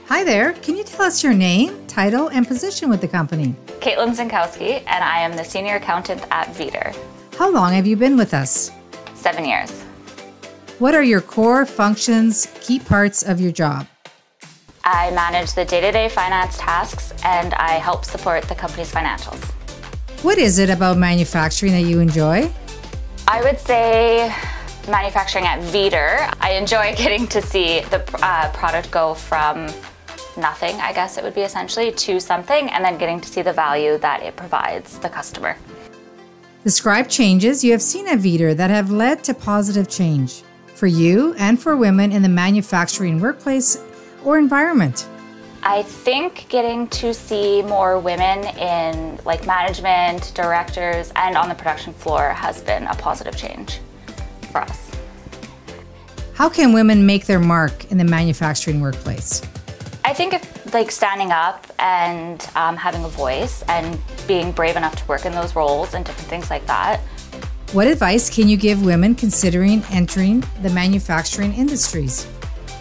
Hi there. Can you tell us your name, title, and position with the company? Zinkowski, and I am the Senior Accountant at Vidir. How long have you been with us? 7 years. What are your core functions, key parts of your job? I manage the day-to-day finance tasks, and I help support the company's financials. What is it about manufacturing that you enjoy? I would say manufacturing at Vidir. I enjoy getting to see the product go from nothing, I guess it would be essentially, to something, and then getting to see the value that it provides the customer. Describe changes you have seen at Vidir that have led to positive change for you and for women in the manufacturing workplace or environment. I think getting to see more women in management, directors, and on the production floor has been a positive change for us. How can women make their mark in the manufacturing workplace? I think standing up and having a voice and being brave enough to work in those roles and different things like that. What advice can you give women considering entering the manufacturing industries?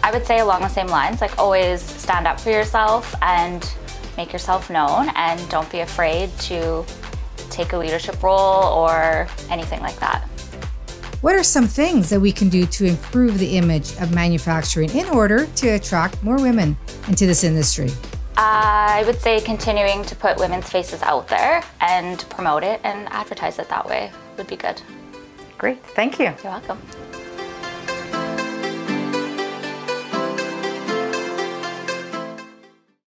I would say along the same lines, always stand up for yourself and make yourself known, and don't be afraid to take a leadership role or anything like that. What are some things that we can do to improve the image of manufacturing in order to attract more women into this industry? I would say continuing to put women's faces out there and promote it and advertise it that way would be good. Great, thank you. You're welcome.